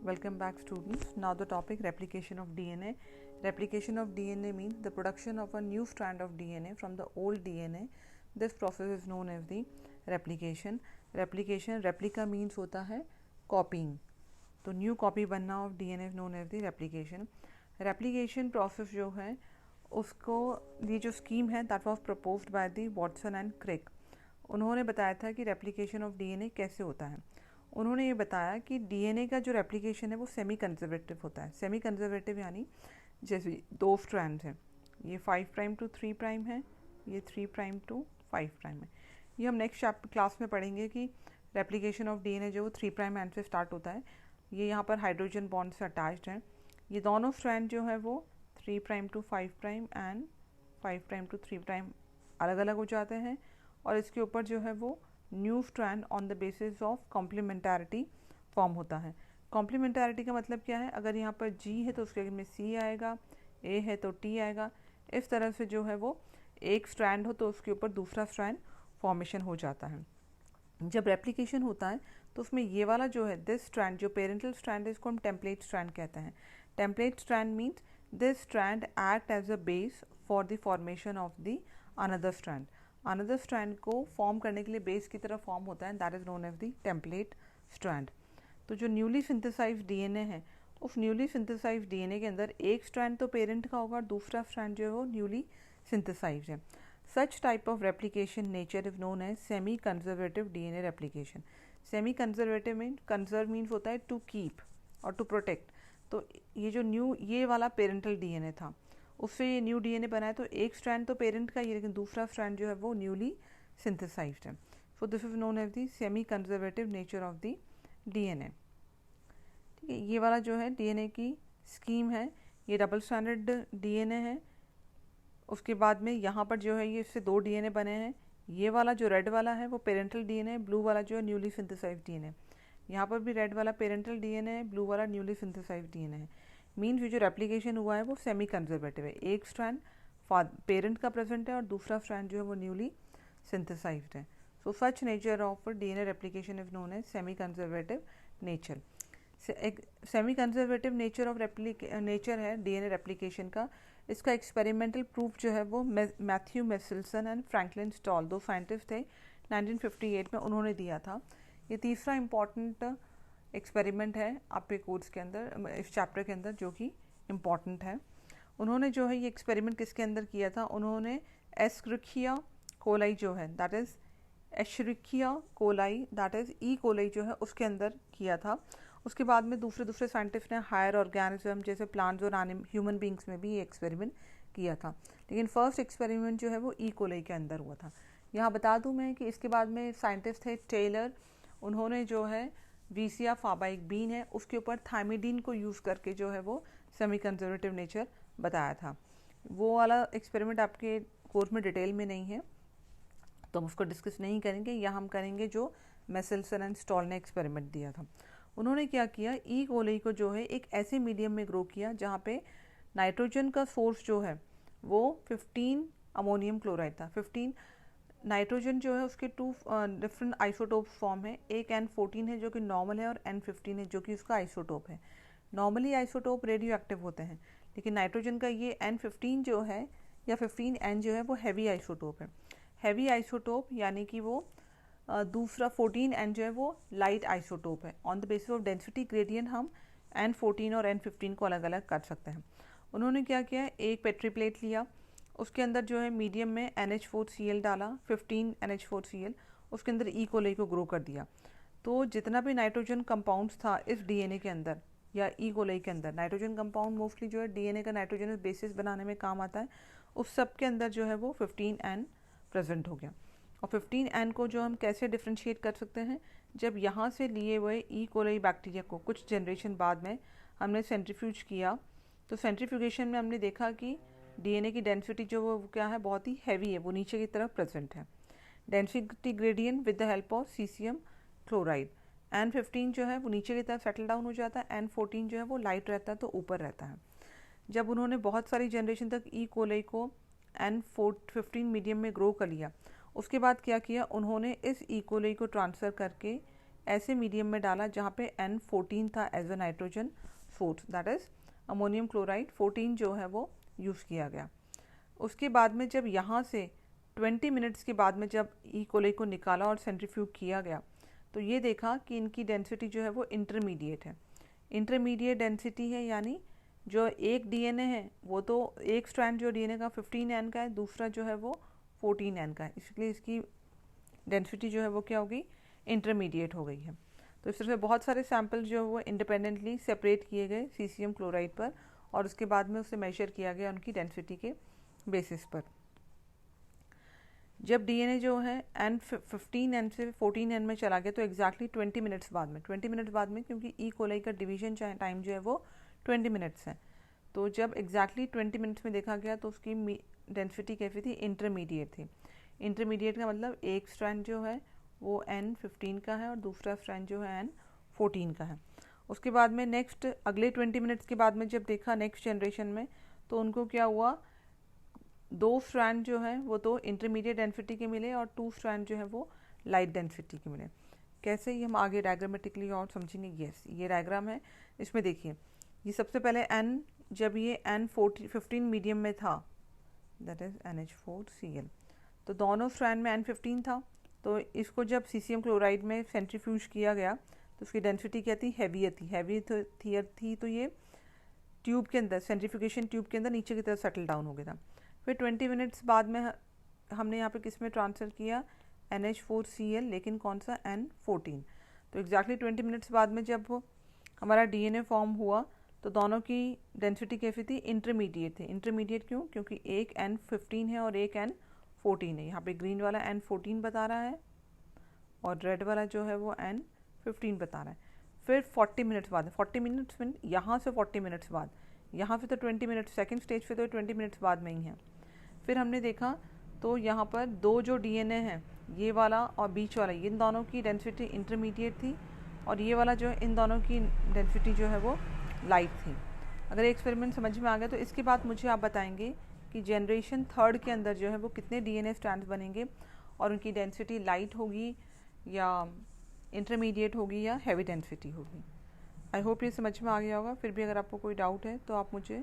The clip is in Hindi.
Welcome back students. Now the topic replication of DNA. Replication of DNA means the production of a new strand of DNA from the old DNA. This process is known as the replication. Replication, replica means होता है copying. तो new copy बनना of DNA is known as the replication. Replication process जो है उसको ये जो scheme है that was proposed by the Watson and Crick. उन्होंने बताया था कि replication of DNA कैसे होता है. उन्होंने ये बताया कि डीएनए का जो रेप्लिकेशन है वो सेमी कंजर्वेटिव होता है. सेमी कंजर्वेटिव यानी जैसे दो स्ट्रैंड्स हैं, ये 5 प्राइम टू 3 प्राइम है, ये 3 प्राइम टू 5 प्राइम है. ये हम नेक्स्ट क्लास में पढ़ेंगे कि रेप्लिकेशन ऑफ डीएनए जो 3 प्राइम एंड से स्टार्ट होता है. ये यहाँ पर हाइड्रोजन बॉन्ड से अटैच्ड हैं. ये दोनों स्ट्रैंड जो है वो 3 prime to 5 prime and 5 prime to 3 prime अलग अलग हो जाते हैं और इसके ऊपर जो है वो new strand on the basis of complementarity form होता है. कॉम्प्लीमेंटारिटी का मतलब क्या है? अगर यहाँ पर G है तो उसके आगे में C आएगा, A है तो T आएगा. इस तरह से जो है वो एक स्ट्रैंड हो तो उसके ऊपर दूसरा स्ट्रैंड फॉर्मेशन हो जाता है. जब रेप्लिकेशन होता है तो उसमें ये वाला जो है दिस स्ट्रैंड जो पेरेंटल स्ट्रैंड है इसको हम टेम्पलेट स्ट्रैंड कहते हैं. Template strand means this strand act as a base for the formation of the another strand. Another strand को फॉर्म करने के लिए बेस की तरह फॉर्म होता है, that is known as the template strand. तो जो न्यूली सिंथेसाइज्ड डीएनए है उस न्यूली सिंथेसाइज्ड डीएनए के अंदर एक स्ट्रैंड तो पेरेंट का होगा और दूसरा स्ट्रैंड जो है वो न्यूली सिंथेसाइज्ड है. Such type of replication nature is known as semi conservative DNA replication. Semi conservative mean conserve means होता है टू कीप और टू प्रोटेक्ट. तो ये जो न्यू ये वाला पेरेंटल डीएनए था उससे ये न्यू डीएनए बना है तो एक स्ट्रैंड तो पेरेंट का ही लेकिन दूसरा स्ट्रैंड जो है वो न्यूली सिंथेसाइज्ड है. So this is known as the semi conservative nature of the DNA. ठीक है, ये वाला जो है डीएनए की स्कीम है, ये डबल स्ट्रैंडेड डीएनए है. उसके बाद में यहाँ पर जो है ये इससे दो डीएनए बने हैं. ये वाला जो रेड वाला है वो पेरेंटल डीएनए है, ब्लू वाला जो है न्यूली सिंथेसाइज्ड डीएनए. यहाँ पर भी रेड वाला पेरेंटल डीएनए है, ब्लू वाला न्यूली सिंथेसाइज्ड डीएनए है. मीन्स जो रेप्लिकेशन हुआ है वो सेमी कंजर्वेटिव है. एक स्ट्रैंड पेरेंट का प्रेजेंट है और दूसरा स्ट्रैंड जो है वो न्यूली सिंथेसाइज्ड है. So such nature of DNA replication is known as semi conservative nature. Semi conservative nature of nature है डीएनए रेप्लिकेशन का. इसका एक्सपेरिमेंटल प्रूफ जो है वो Matthew Meselson and Franklin Stahl दो साइंटिस्ट थे 1958 में उन्होंने दिया था. ये तीसरा इम्पॉर्टेंट एक्सपेरिमेंट है आपके कोर्स के अंदर, इस चैप्टर के अंदर, जो कि इम्पॉर्टेंट है. उन्होंने जो है ये एक्सपेरिमेंट किसके अंदर किया था? उन्होंने एस्क्रिखिया कोलाई जो है that is Escherichia coli that is E coli जो है उसके अंदर किया था. उसके बाद में दूसरे साइंटिस्ट ने हायर ऑर्गेनिज्म जैसे प्लांट्स और ह्यूमन बींग्स में भी ये एक्सपेरिमेंट किया था. लेकिन फर्स्ट एक्सपेरिमेंट जो है वो ई कोलाई के अंदर हुआ था. यहाँ बता दूँ मैं कि इसके बाद में साइंटिस्ट थे टेलर. उन्होंने जो है वीसिया फाबा एक बीन है उसके ऊपर थायमिडीन को यूज़ करके जो है वो सेमी कंजर्वेटिव नेचर बताया था. वो वाला एक्सपेरिमेंट आपके कोर्स में डिटेल में नहीं है तो हम उसको डिस्कस नहीं करेंगे. यहाँ हम करेंगे जो मेसेल्सन एंड स्टॉल ने एक्सपेरिमेंट दिया था. उन्होंने क्या किया, ई कोलाई को जो है एक ऐसे मीडियम में ग्रो किया जहाँ पे नाइट्रोजन का सोर्स जो है वो 15 अमोनियम क्लोराइड था. 15 नाइट्रोजन जो है उसके 2 डिफरेंट आइसोटोप्स फॉर्म है. एक N14 है जो कि नॉर्मल है और N15 है जो कि उसका आइसोटोप है. नॉर्मली आइसोटोप रेडियो एक्टिव होते हैं लेकिन नाइट्रोजन का ये N15 जो है या 15N जो है वो हैवी आइसोटोप है. हैवी आइसोटोप यानी कि वो दूसरा 14N जो है वो लाइट आइसोटोप है. On the basis of density gradient हम N14 और N15 को अलग अलग कर सकते हैं. उन्होंने क्या किया, एक पेट्री प्लेट लिया, उसके अंदर जो है मीडियम में NH4Cl डाला, 15 NH4Cl, उसके अंदर ई कोलाई को ग्रो कर दिया. तो जितना भी नाइट्रोजन कंपाउंड्स था इस डीएनए के अंदर या ई कोलाई के अंदर, नाइट्रोजन कंपाउंड मोस्टली जो है डीएनए का नाइट्रोजन बेसिस बनाने में काम आता है, उस सब के अंदर जो है वो 15N प्रेजेंट हो गया. और 15N को जो हम कैसे डिफ्रेंशिएट कर सकते हैं, जब यहाँ से लिए हुए ई कोलाई बैक्टीरिया को कुछ जनरेशन बाद में हमने सेंट्रीफ्यूज किया तो सेंट्रीफ्यूगेशन में हमने देखा कि डीएनए की डेंसिटी जो वो क्या है, बहुत ही हैवी है, वो नीचे की तरफ प्रेजेंट है. Density gradient with the help of caesium chloride. N15 जो है वो नीचे की तरफ सेटल डाउन हो जाता है, N14 जो है वो लाइट रहता है तो ऊपर रहता है. जब उन्होंने बहुत सारी जनरेशन तक ई कोलाई को N15 मीडियम में ग्रो कर लिया, उसके बाद क्या किया, उन्होंने इस ई कोलाई को ट्रांसफ़र करके ऐसे मीडियम में डाला जहाँ पे N14 था as a nitrogen source, that is ammonium chloride 14 जो है वो यूज़ किया गया। उसके बाद में जब यहाँ से 20 मिनट्स के बाद में जब ई कोलाई को निकाला और सेंट्रीफ्यूग किया गया तो ये देखा कि इनकी डेंसिटी जो है वो इंटरमीडिएट है। इंटरमीडिएट डेंसिटी है यानी जो एक डीएनए है वो तो एक स्ट्रैंड जो डीएनए का 15N का है, दूसरा जो है वो 14N का है, इसलिए इसकी डेंसिटी जो है वो क्या होगी, इंटरमीडिएट हो गई है। तो इस तरह से बहुत सारे सैंपल जो है वो इंडिपेंडेंटली सेपरेट किए गए सीसियम क्लोराइड पर और उसके बाद में उसे मेजर किया गया उनकी डेंसिटी के बेसिस पर। जब डीएनए जो है N15N से 14N में चला गया तो एग्जैक्टली 20 मिनट्स बाद में, 20 मिनट्स बाद में, क्योंकि ई कोलाई का डिवीजन टाइम जो है वो 20 मिनट्स है, तो जब एग्जैक्टली 20 मिनट्स में देखा गया तो उसकी डेंसिटी कैसी थी, इंटरमीडिएट थी। इंटरमीडिएट का मतलब एक स्ट्रैंड जो है वो N15 का है और दूसरा स्ट्रैंड जो है N14 का है। उसके बाद में नेक्स्ट अगले 20 मिनट्स के बाद में जब देखा नेक्स्ट जनरेशन में तो उनको क्या हुआ, 2 स्ट्रैंड जो है वो तो इंटरमीडिएट डेंसिटी के मिले और 2 स्ट्रैंड जो है वो लाइट डेंसिटी के मिले। कैसे, ये हम आगे डायग्रामेटिकली और समझेंगे। यस, ये डायग्राम है, इसमें देखिए ये सबसे पहले N, जब ये N15 मीडियम में था दैट इज NH4Cl, तो दोनों स्ट्रैंड में N15 था, तो इसको जब सीसियम क्लोराइड में सेंट्रीफ्यूज किया गया तो उसकी डेंसिटी क्या थी, हैवी थी, तो ये ट्यूब के अंदर, सेंट्रीफ्यूगेशन ट्यूब के अंदर नीचे की तरफ सेटल डाउन हो गया था। फिर 20 मिनट्स बाद में हमने यहाँ पे किस में ट्रांसफ़र किया, NH4Cl, लेकिन कौन सा, N14। तो एग्जैक्टली 20 मिनट्स बाद में जब हमारा डीएनए फॉर्म हुआ तो दोनों की डेंसिटी कैसी थी, इंटरमीडिएट थे। इंटरमीडिएट क्यों, क्योंकि एक N15 है और एक N14 है। यहाँ पे ग्रीन वाला N14 बता रहा है और रेड वाला जो है वो N15 बता रहा है। फिर 40 मिनट्स बाद, 40 मिनट्स में यहाँ से 40 मिनट्स बाद, यहाँ पे तो 20 मिनट्स, सेकेंड स्टेज पे तो 20 मिनट्स बाद में ही है। फिर हमने देखा तो यहाँ पर 2 जो डीएनए हैं, ये वाला और बीच वाला, इन दोनों की डेंसिटी इंटरमीडिएट थी और ये वाला जो है इन दोनों की डेंसिटी जो है वो लाइट थी। अगर एक्सपेरिमेंट समझ में आ गया तो इसके बाद मुझे आप बताएंगे कि जनरेशन 3 के अंदर जो है वो कितने डीएनए स्ट्रैंड्स बनेंगे और उनकी डेंसिटी लाइट होगी या इंटरमीडिएट होगी या हैवी डेंसिटी होगी। आई होप ये समझ में आ गया होगा। फिर भी अगर आपको कोई डाउट है तो आप मुझे